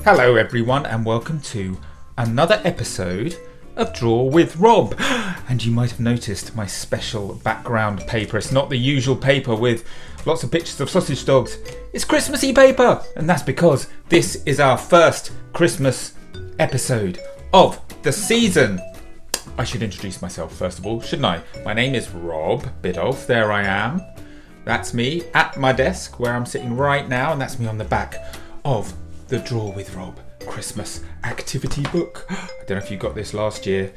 Hello everyone and welcome to another episode of Draw with Rob. And you might have noticed my special background paper. It's not the usual paper with lots of pictures of sausage dogs. It's Christmassy paper, and that's because this is our first Christmas episode of the season. I should introduce myself first of all, shouldn't I? My name is Rob Biddulph. There I am. That's me at my desk where I'm sitting right now, and that's me on the back of the Draw with Rob Christmas activity book. I don't know if you got this last year,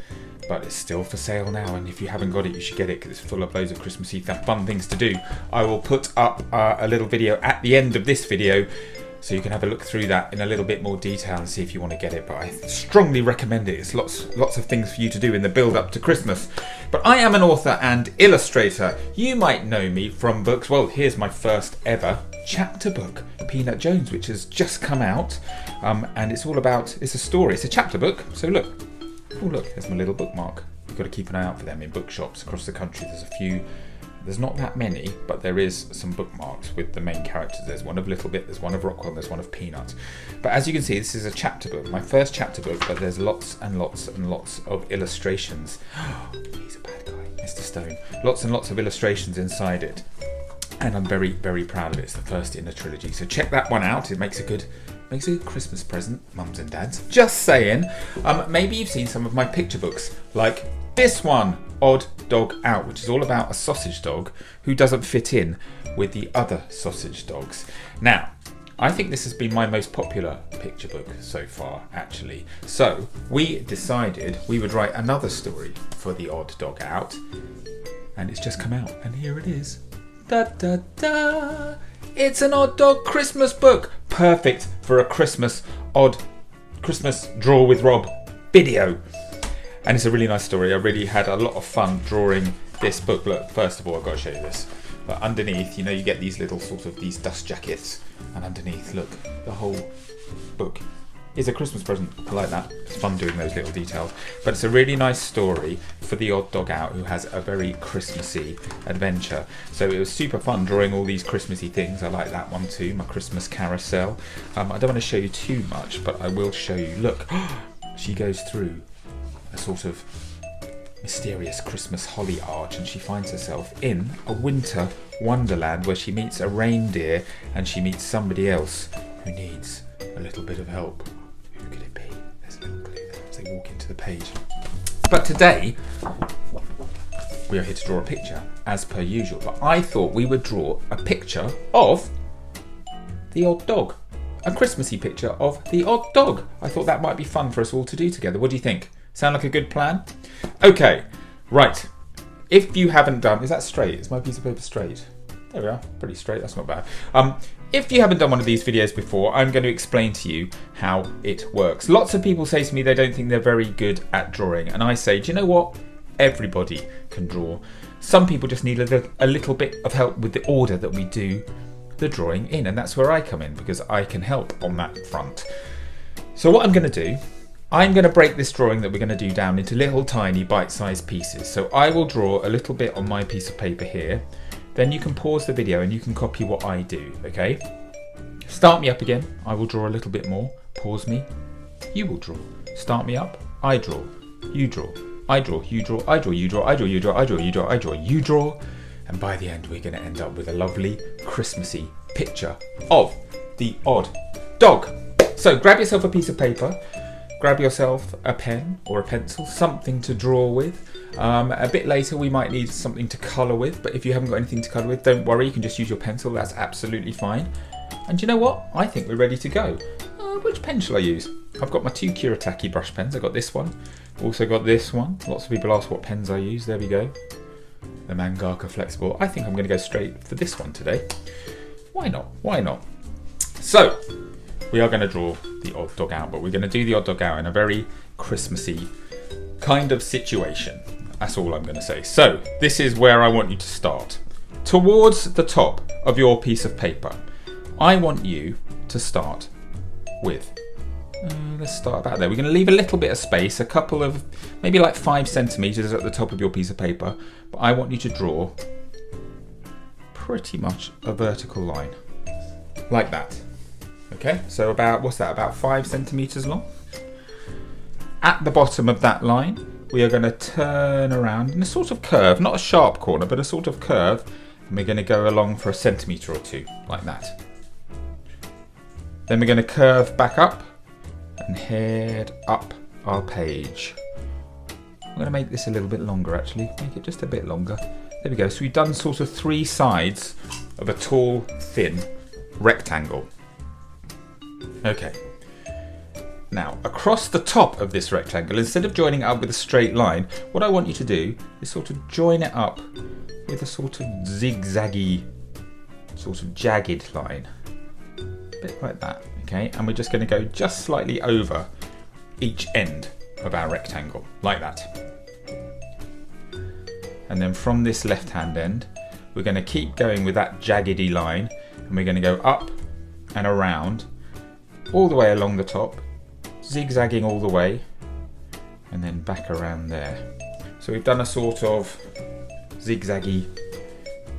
but it's still for sale now, and if you haven't got it, you should get it because it's full of loads of Christmassy fun things to do. I will put up a little video at the end of this video so you can have a look through that in a little bit more detail and see if you want to get it, but I strongly recommend it. It's lots of things for you to do in the build up to Christmas. But I am an author and illustrator. You might know me from books. Well, here's my first ever chapter book, Peanut Jones, which has just come out, and it's all about, it's a story, it's a chapter book. So look, oh look, there's my little bookmark. You've got to keep an eye out for them in bookshops across the country. There's a few. There's not that many, but there is some bookmarks with the main characters. There's one of Little Bit, there's one of Rockwell, there's one of Peanut. But as you can see, this is a chapter book, my first chapter book, but there's lots and lots and lots of illustrations. He's a bad guy, Mr. Stone. Lots and lots of illustrations inside it. And I'm very, very proud of it. It's the first in a trilogy. So check that one out. It makes a good Christmas present, mums and dads. Just saying. Maybe you've seen some of my picture books, like this one, Odd Dog Out, which is all about a sausage dog who doesn't fit in with the other sausage dogs. Now, I think this has been my most popular picture book so far, actually. So we decided we would write another story for the Odd Dog Out, and it's just come out, and here it is. Da da da! It's an Odd Dog Christmas book, perfect for a Christmas Draw with Rob video. And it's a really nice story. I really had a lot of fun drawing this book. Look, first of all, I've got to show you this. But underneath, you know, you get these little these dust jackets. And underneath, look, the whole book is a Christmas present. I like that. It's fun doing those little details. But it's a really nice story for the Odd Dog Out, who has a very Christmassy adventure. So it was super fun drawing all these Christmassy things. I like that one too, my Christmas carousel. I don't want to show you too much, but I will show you. Look, she goes through a sort of mysterious Christmas holly arch, and she finds herself in a winter wonderland where she meets a reindeer and she meets somebody else who needs a little bit of help. Who could it be? There's a little clue there as they walk into the page. But today we are here to draw a picture as per usual, but I thought we would draw a picture of the odd dog. A Christmassy picture of the odd dog. I thought that might be fun for us all to do together. What do you think? Sound like a good plan? Okay, right. If you haven't done, is that straight? Is my piece of paper straight? There we are, pretty straight, that's not bad. If you haven't done one of these videos before, I'm going to explain to you how it works. Lots of people say to me they don't think they're very good at drawing, and I say, do you know what? Everybody can draw. Some people just need a little bit of help with the order that we do the drawing in, and that's where I come in, because I can help on that front. So what I'm going to do, I'm going to break this drawing that we're going to do down into little tiny bite-sized pieces. So I will draw a little bit on my piece of paper here. Then you can pause the video and you can copy what I do, okay? Start me up again. I will draw a little bit more. Pause me. You will draw. Start me up. I draw. You draw. I draw. You draw. I draw. You draw. I draw. You draw. I draw. You draw. I draw. You draw. And by the end, we're going to end up with a lovely Christmassy picture of the odd dog. So grab yourself a piece of paper. Grab yourself a pen or a pencil, something to draw with. A bit later we might need something to colour with, but if you haven't got anything to colour with, don't worry, you can just use your pencil, that's absolutely fine. And you know what? I think we're ready to go. Which pen shall I use? I've got my two Kuretake brush pens. I've got this one, also got this one. Lots of people ask what pens I use, there we go. The Mangaka Flexible. I think I'm going to go straight for this one today. Why not? Why not? So, we are going to draw the odd dog out, but we're going to do the odd dog out in a very Christmassy kind of situation. That's all I'm going to say. So this is where I want you to start. Towards the top of your piece of paper, I want you to start with, let's start about there. We're going to leave a little bit of space, a couple of, maybe like 5 centimeters at the top of your piece of paper, but I want you to draw pretty much a vertical line, like that. Okay, so about, what's that, about 5 centimetres long. At the bottom of that line, we are going to turn around in a sort of curve, not a sharp corner, but a sort of curve, and we're going to go along for a centimetre or two, like that. Then we're going to curve back up and head up our page. I'm going to make this a little bit longer actually, make it just a bit longer. There we go, so we've done sort of 3 sides of a tall, thin rectangle. Okay, now across the top of this rectangle, instead of joining it up with a straight line, what I want you to do is sort of join it up with a sort of zigzaggy, sort of jagged line. A bit like that, okay? And we're just going to go just slightly over each end of our rectangle, like that. And then from this left-hand end, we're going to keep going with that jaggedy line, and we're going to go up and around all the way along the top, zigzagging all the way, and then back around there. So we've done a sort of zigzaggy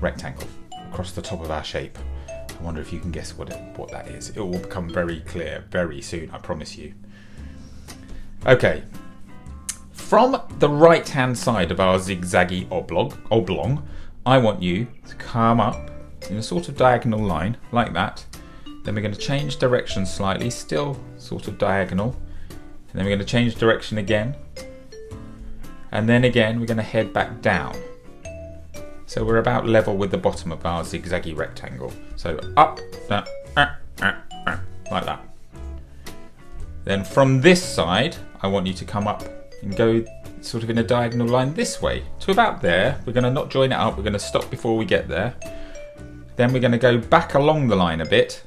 rectangle across the top of our shape. I wonder if you can guess what that is. It will become very clear very soon, I promise you. Okay, from the right hand side of our zigzaggy oblong, I want you to come up in a sort of diagonal line like that. Then we're going to change direction slightly, still sort of diagonal. And then we're going to change direction again. And then again, we're going to head back down. So we're about level with the bottom of our zigzaggy rectangle. So up, down, like that. Then from this side, I want you to come up and go sort of in a diagonal line this way to about there. We're going to not join it up, we're going to stop before we get there. Then we're going to go back along the line a bit,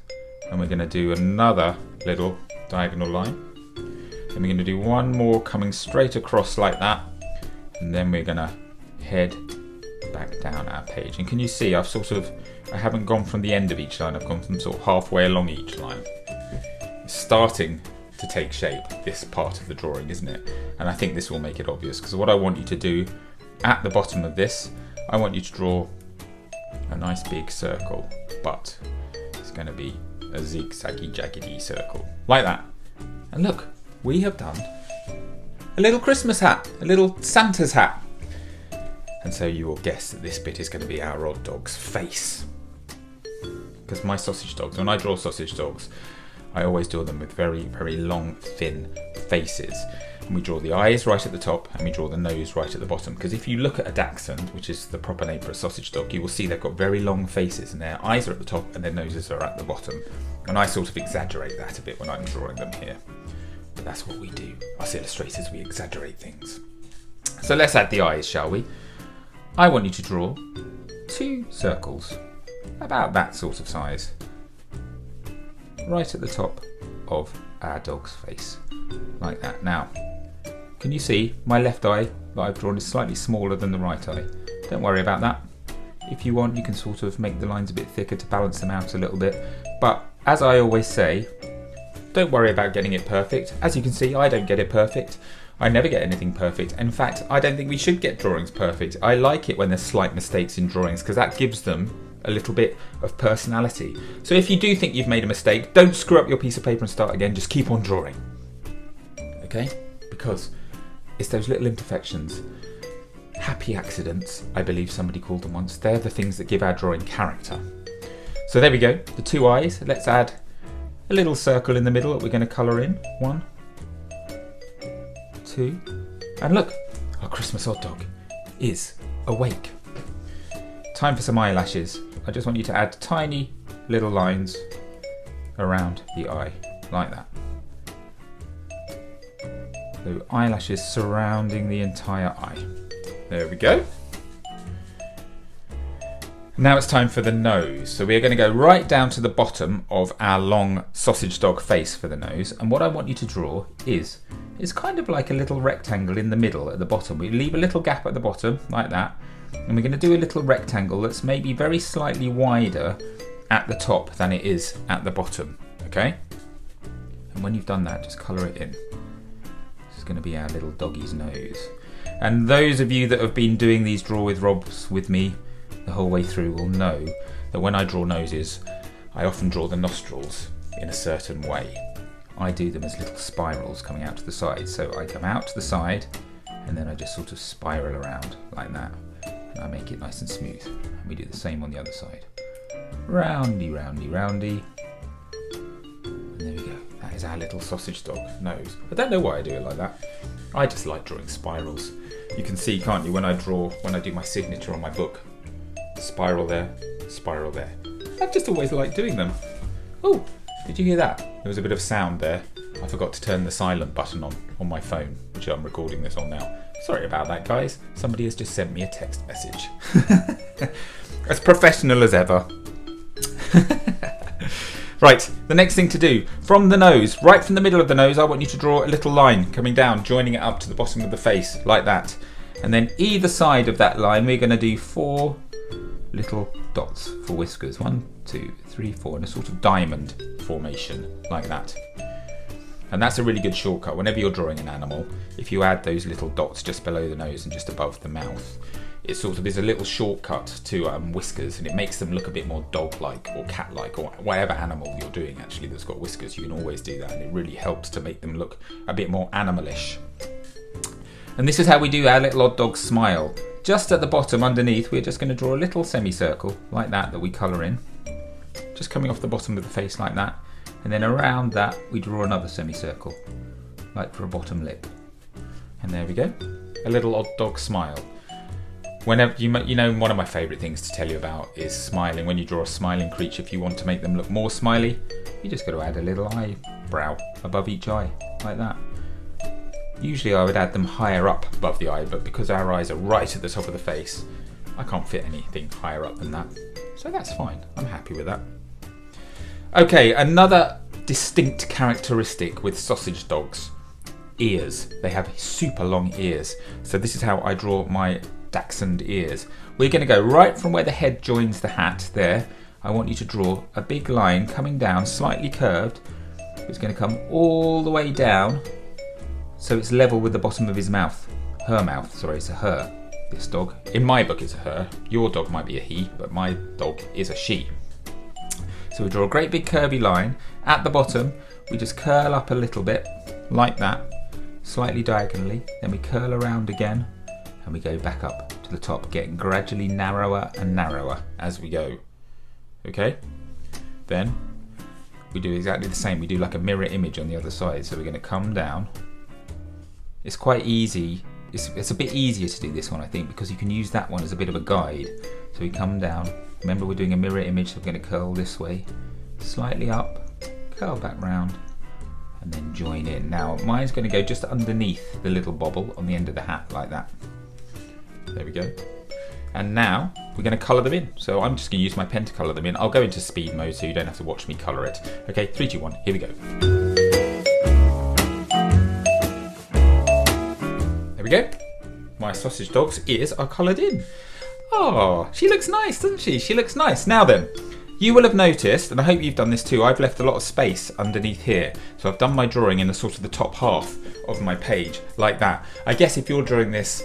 and we're going to do another little diagonal line. Then we're going to do one more coming straight across like that, and then we're going to head back down our page. And can you see I haven't gone from the end of each line, I've gone from sort of halfway along each line. It's starting to take shape, this part of the drawing, isn't it? And I think this will make it obvious, because what I want you to do at the bottom of this, I want you to draw a nice big circle, but it's going to be a zigzaggy jaggedy circle like that. And look, we have done a little Christmas hat, a little Santa's hat. And so you will guess that this bit is going to be our odd dog's face, because my sausage dogs, when I draw sausage dogs, I always draw them with very, very long, thin faces. And we draw the eyes right at the top, and we draw the nose right at the bottom. Because if you look at a dachshund, which is the proper name for a sausage dog, you will see they've got very long faces, and their eyes are at the top and their noses are at the bottom. And I sort of exaggerate that a bit when I'm drawing them here. But that's what we do. Us illustrators, we exaggerate things. So let's add the eyes, shall we? I want you to draw 2 circles, about that sort of size, right at the top of our dog's face, like that. Now, can you see my left eye that I've drawn is slightly smaller than the right eye? Don't worry about that. If you want, you can sort of make the lines a bit thicker to balance them out a little bit. But as I always say, don't worry about getting it perfect. As you can see, I don't get it perfect. I never get anything perfect. In fact, I don't think we should get drawings perfect. I like it when there's slight mistakes in drawings, because that gives them a little bit of personality. So if you do think you've made a mistake, don't screw up your piece of paper and start again. Just keep on drawing. Okay? Because it's those little imperfections, happy accidents, I believe somebody called them once. They're the things that give our drawing character. So there we go, the 2 eyes. Let's add a little circle in the middle that we're going to colour in. 1, 2, and look, our Christmas hot dog is awake. Time for some eyelashes. I just want you to add tiny little lines around the eye, like that. So eyelashes surrounding the entire eye. There we go. Now it's time for the nose. So we're going to go right down to the bottom of our long sausage dog face for the nose. And what I want you to draw is kind of like a little rectangle in the middle at the bottom. We leave a little gap at the bottom, like that. And we're going to do a little rectangle that's maybe very slightly wider at the top than it is at the bottom. Okay? And when you've done that, just colour it in. This is going to be our little doggy's nose. And those of you that have been doing these Draw with Robs with me the whole way through will know that when I draw noses, I often draw the nostrils in a certain way. I do them as little spirals coming out to the side. So I come out to the side and then I just sort of spiral around like that. And I make it nice and smooth. And we do the same on the other side. Roundy, roundy, roundy. And there we go. That is our little sausage dog nose. I don't know why I do it like that. I just like drawing spirals. You can see, can't you, when I do my signature on my book. Spiral there, spiral there. I've just always liked doing them. Oh, did you hear that? There was a bit of sound there. I forgot to turn the silent button on my phone, which I'm recording this on now. Sorry about that, guys. Somebody has just sent me a text message. As professional as ever. Right, the next thing to do, from the nose, right from the middle of the nose, I want you to draw a little line coming down, joining it up to the bottom of the face, like that. And then either side of that line, we're going to do 4 little dots for whiskers. 1, 2, 3, 4, in a sort of diamond formation, like that. And that's a really good shortcut. Whenever you're drawing an animal, if you add those little dots just below the nose and just above the mouth, it sort of is a little shortcut to whiskers, and it makes them look a bit more dog-like or cat-like, or whatever animal you're doing actually that's got whiskers. You can always do that, and it really helps to make them look a bit more animalish. And this is how we do our little odd dog smile. Just at the bottom underneath, we're just going to draw a little semicircle like that we colour in, just coming off the bottom of the face like that. And then around that we draw another semicircle, like for a bottom lip. And there we go, a little odd dog smile. Whenever you know, one of my favourite things to tell you about is smiling. When you draw a smiling creature, if you want to make them look more smiley, you just got to add a little eyebrow above each eye, like that. Usually I would add them higher up above the eye, but because our eyes are right at the top of the face, I can't fit anything higher up than that. So that's fine, I'm happy with that. Okay, another distinct characteristic with sausage dogs, ears. They have super long ears. So this is how I draw my dachshund ears. We're going to go right from where the head joins the hat there. I want you to draw a big line coming down, slightly curved. It's going to come all the way down so it's level with the bottom of his mouth. Her mouth, sorry, it's a her, this dog. In my book it's a her. Your dog might be a he, but my dog is a she. So we draw a great big curvy line. At the bottom, we just curl up a little bit, like that, slightly diagonally. Then we curl around again, and we go back up to the top, getting gradually narrower and narrower as we go. Okay? Then we do exactly the same. We do like a mirror image on the other side. So we're going to come down. It's quite easy. It's a bit easier to do this one, I think, because you can use that one as a bit of a guide. So we come down. Remember, we're doing a mirror image, so we're going to curl this way, slightly up, curl back round, and then join in. Now, mine's going to go just underneath the little bobble on the end of the hat, like that. There we go. And now we're going to colour them in. So I'm just going to use my pen to colour them in. I'll go into speed mode so you don't have to watch me colour it. Okay, 3, 2, 1, here we go. There we go. My sausage dog's ears are coloured in. Oh, she looks nice, doesn't she? She looks nice. Now then, you will have noticed, and I hope you've done this too, I've left a lot of space underneath here. So I've done my drawing in the sort of the top half of my page, like that. I guess if you're drawing this,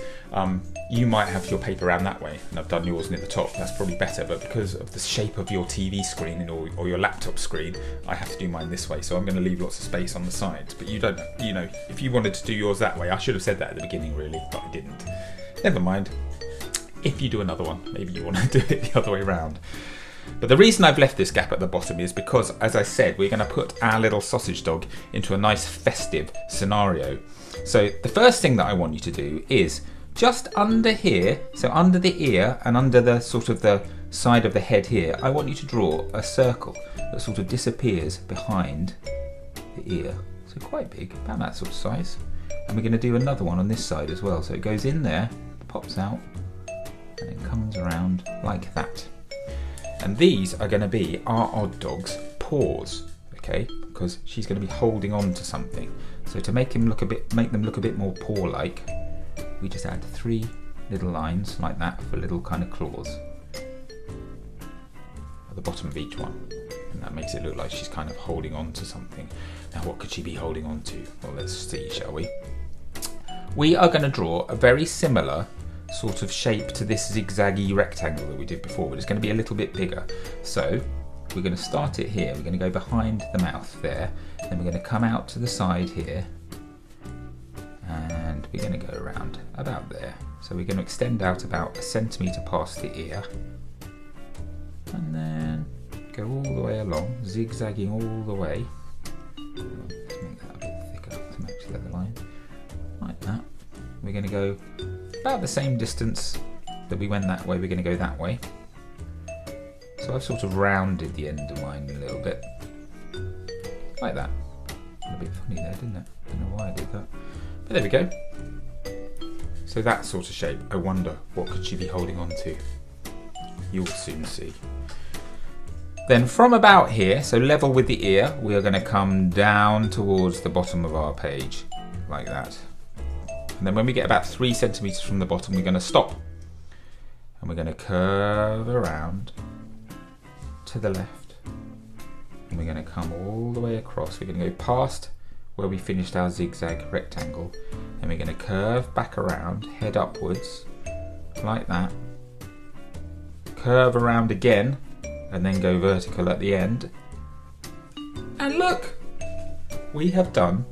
you might have your paper around that way, and I've done yours near the top. That's probably better, but because of the shape of your TV screen or your laptop screen, I have to do mine this way. So I'm going to leave lots of space on the sides. But you don't, you know, if you wanted to do yours that way, I should have said that at the beginning, really, but I didn't. Never mind. If you do another one, maybe you want to do it the other way around. But the reason I've left this gap at the bottom is because, as I said, we're going to put our little sausage dog into a nice festive scenario. So the first thing that I want you to do is just under here, so under the ear and under the sort of the side of the head here, I want you to draw a circle that sort of disappears behind the ear. So quite big, about that sort of size. And we're going to do another one on this side as well. So it goes in there, pops out, and it comes around like that. And these are going to be our odd dog's paws, okay? Because she's going to be holding on to something. So to make them look a bit more paw-like, we just add 3 little lines like that for little kind of claws at the bottom of each one. And that makes it look like she's kind of holding on to something. Now, what could she be holding on to? Well, let's see, shall we? We are going to draw a very similar sort of shape to this zigzaggy rectangle that we did before, but it's going to be a little bit bigger. So we're going to start it here. We're going to go behind the mouth there, then we're going to come out to the side here, and we're going to go around about there. So we're going to extend out about 1 centimetre past the ear, and then go all the way along, zigzagging all the way. Let's make that a bit thicker to match the other line, like that. We're going to go about the same distance that we went that way, we're going to go that way. So I've sort of rounded the end of mine a little bit, like that. A bit funny there, didn't it? I don't know why I did that. But there we go. So that sort of shape, I wonder what could she be holding on to? You'll soon see. Then from about here, so level with the ear, we are going to come down towards the bottom of our page, like that. And then when we get about 3 centimetres from the bottom, we're going to stop. And we're going to curve around to the left. And we're going to come all the way across. We're going to go past where we finished our zigzag rectangle. And we're going to curve back around, head upwards, like that. Curve around again, and then go vertical at the end. And look! We have done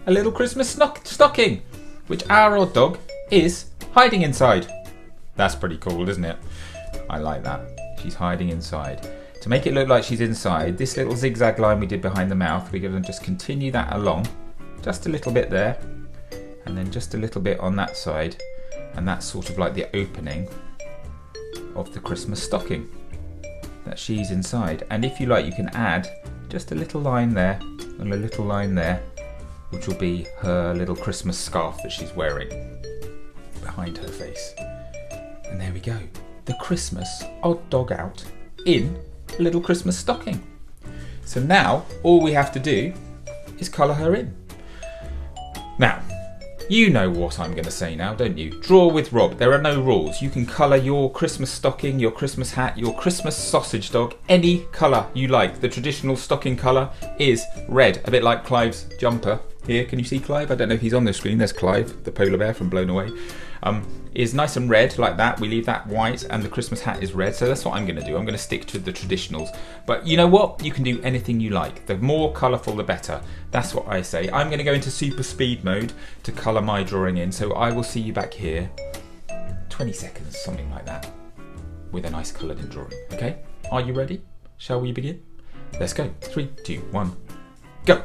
a little Christmas stocking, which our odd dog is hiding inside. That's pretty cool, isn't it? I like that. She's hiding inside. To make it look like she's inside, this little zigzag line we did behind the mouth, we're going to just continue that along, just a little bit there, and then just a little bit on that side, and that's sort of like the opening of the Christmas stocking, that she's inside. And if you like, you can add just a little line there and a little line there, which will be her little Christmas scarf that she's wearing behind her face. And there we go, the Christmas odd dog out in a little Christmas stocking. So now all we have to do is colour her in. Now, you know what I'm going to say now, don't you? Draw with Rob. There are no rules. You can colour your Christmas stocking, your Christmas hat, your Christmas sausage dog, any colour you like. The traditional stocking colour is red, a bit like Clive's jumper. Here, can you see Clive? I don't know if he's on the screen. There's Clive, the polar bear from Blown Away. Is nice and red like that. We leave that white, and the Christmas hat is red. So that's what I'm going to do. I'm going to stick to the traditionals. But you know what? You can do anything you like. The more colourful, the better. That's what I say. I'm going to go into super speed mode to colour my drawing in. So I will see you back here, 20 seconds, something like that, with a nice coloured in drawing. Okay? Are you ready? Shall we begin? Let's go. 3, 2, 1, go.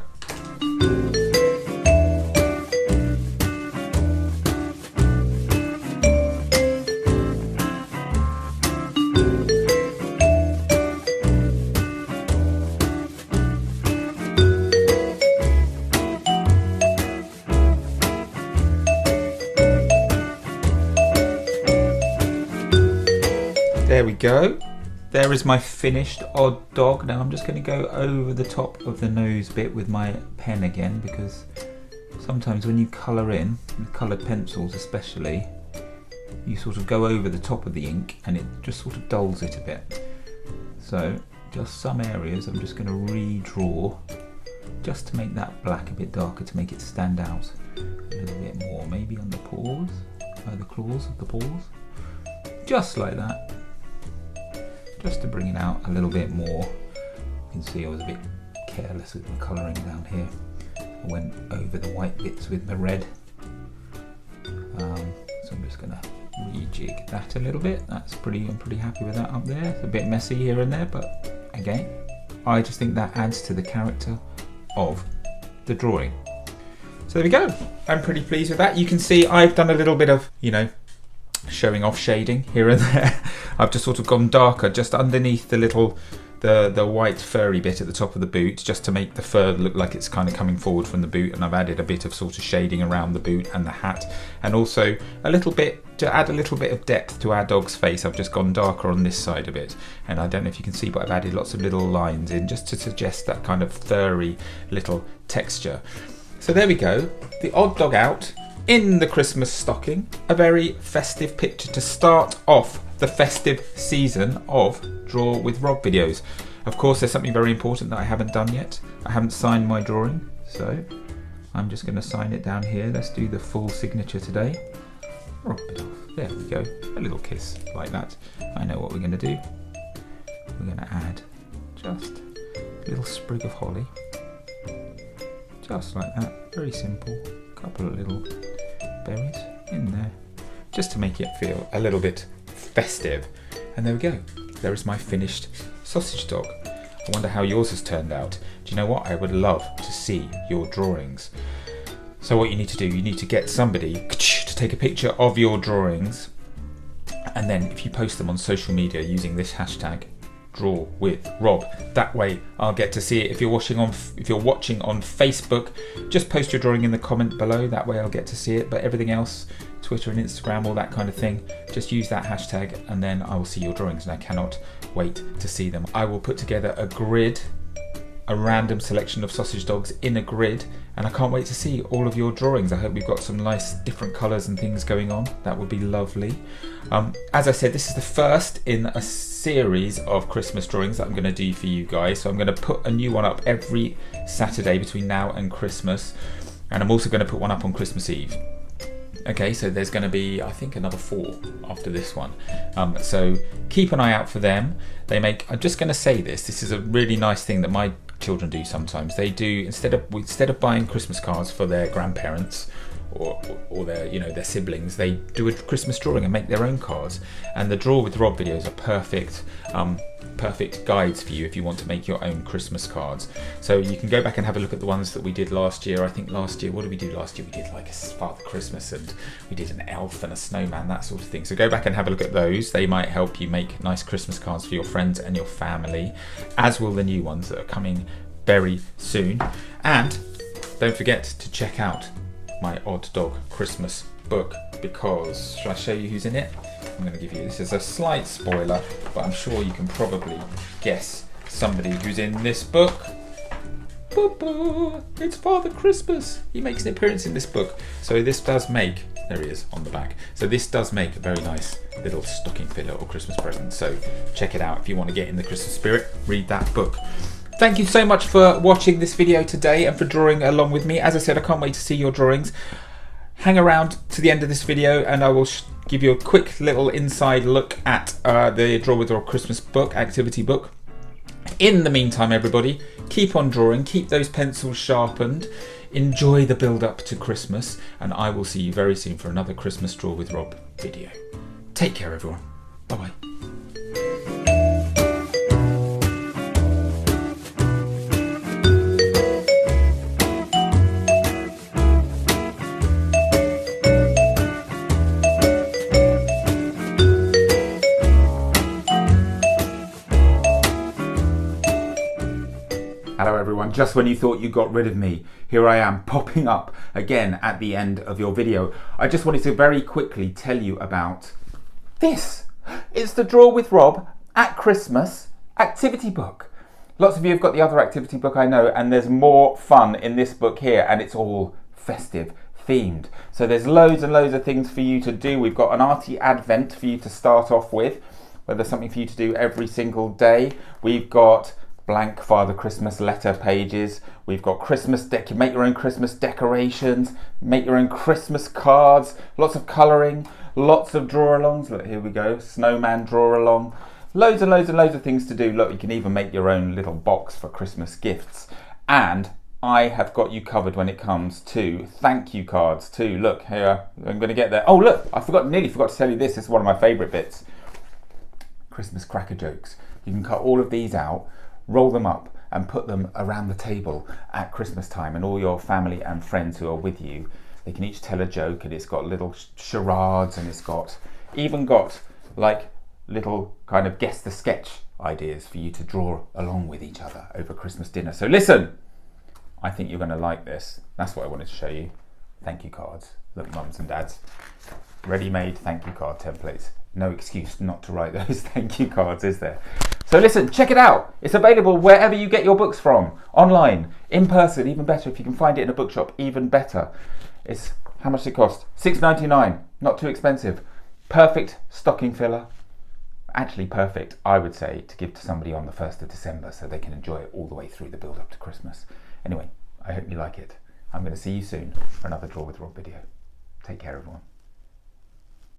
There we go. There is my finished odd dog. Now I'm just going to go over the top of the nose bit with my pen again, because sometimes when you colour in, with coloured pencils especially, you sort of go over the top of the ink and it just sort of dulls it a bit. So just some areas I'm just going to redraw, just to make that black a bit darker, to make it stand out a little bit more. Maybe on the paws, the claws of the paws, just like that. Just to bring it out a little bit more. You can see I was a bit careless with my colouring down here. I went over the white bits with the red. So I'm just going to rejig that a little bit. I'm pretty happy with that up there. It's a bit messy here and there, but again, I just think that adds to the character of the drawing. So there we go. I'm pretty pleased with that. You can see I've done a little bit of, showing off shading here and there. I've just sort of gone darker just underneath the white furry bit at the top of the boot, just to make the fur look like it's kind of coming forward from the boot, and I've added a bit of sort of shading around the boot and the hat, and also a little bit to add a little bit of depth to our dog's face. I've just gone darker on this side of it, and I don't know if you can see, but I've added lots of little lines in just to suggest that kind of furry little texture. So there we go, the odd dog out in the Christmas stocking. A very festive picture to start off the festive season of Draw with Rob videos. Of course, there's something very important that I haven't done yet. I haven't signed my drawing, so I'm just going to sign it down here. Let's do the full signature today. Rub it off. There we go. A little kiss like that. I know what we're going to do. We're going to add just a little sprig of holly, just like that, very simple. A couple of little berries in there, just to make it feel a little bit festive. And there we go. There is my finished sausage dog. I wonder how yours has turned out. Do you know what? I would love to see your drawings. So what you need to do, you need to get somebody to take a picture of your drawings, and then if you post them on social media using this hashtag, Draw with Rob, that way I'll get to see it. If you're watching on Facebook, just post your drawing in the comment below, that way I'll get to see it. But everything else, Twitter and Instagram, all that kind of thing, just use that hashtag and then I will see your drawings, and I cannot wait to see them. I will put together a grid, a random selection of sausage dogs in a grid, and I can't wait to see all of your drawings. I hope we've got some nice different colours and things going on. That would be lovely. As I said, this is the first in a series of Christmas drawings that I'm going to do for you guys. So I'm going to put a new one up every Saturday between now and Christmas, and I'm also going to put one up on Christmas Eve. Okay, so there's going to be, I think, another 4 after this one. So keep an eye out for them. I'm just going to say this is a really nice thing that my children do sometimes. They do, instead of buying Christmas cards for their grandparents or their siblings, they do a Christmas drawing and make their own cards. And the Draw with Rob videos are perfect guides for you if you want to make your own Christmas cards. So you can go back and have a look at the ones that we did last year. I think last year, what did we do last year? We did like a Father Christmas, and we did an elf and a snowman, that sort of thing. So go back and have a look at those. They might help you make nice Christmas cards for your friends and your family, as will the new ones that are coming very soon. And don't forget to check out my Odd Dog Christmas book, because, shall I show you who's in it? I'm going to give you, this is a slight spoiler, but I'm sure you can probably guess somebody who's in this book. It's Father Christmas. He makes an appearance in this book. So this does make, there he is on the back. So this does make a very nice little stocking filler or Christmas present. So check it out if you want to get in the Christmas spirit, read that book. Thank you so much for watching this video today and for drawing along with me. As I said, I can't wait to see your drawings. Hang around to the end of this video and I will give you a quick little inside look at the Draw with Rob Christmas book, activity book. In the meantime, everybody, keep on drawing, keep those pencils sharpened, enjoy the build up to Christmas, and I will see you very soon for another Christmas Draw with Rob video. Take care, everyone. Bye-bye. Hello everyone, just when you thought you got rid of me, here I am popping up again at the end of your video. I just wanted to very quickly tell you about this. It's the Draw with Rob at Christmas activity book. Lots of you have got the other activity book, I know, and there's more fun in this book here, and it's all festive themed. So there's loads and loads of things for you to do. We've got an arty advent for you to start off with, where there's something for you to do every single day. We've got blank Father Christmas letter pages. We've got Christmas make your own Christmas decorations, make your own Christmas cards, lots of colouring, lots of draw-alongs. Look, here we go, snowman draw-along. Loads and loads and loads of things to do. Look, you can even make your own little box for Christmas gifts. And I have got you covered when it comes to thank you cards too. Look, here, I'm going to get there. Oh look, nearly forgot to tell you this. This is one of my favourite bits. Christmas cracker jokes. You can cut all of these out, roll them up and put them around the table at Christmas time, and all your family and friends who are with you, they can each tell a joke, and it's got little charades, and it's even got like little kind of guess the sketch ideas for you to draw along with each other over Christmas dinner. So listen, I think you're going to like this. That's what I wanted to show you. Thank you cards. Look, mums and dads, ready-made thank you card templates. No excuse not to write those thank you cards, is there? So listen, check it out. It's available wherever you get your books from, online, in person, even better. If you can find it in a bookshop, even better. It's, how much does it cost? $6.99, not too expensive. Perfect stocking filler. Actually perfect, I would say, to give to somebody on the 1st of December so they can enjoy it all the way through the build up to Christmas. Anyway, I hope you like it. I'm going to see you soon for another Draw with Rob video. Take care, everyone.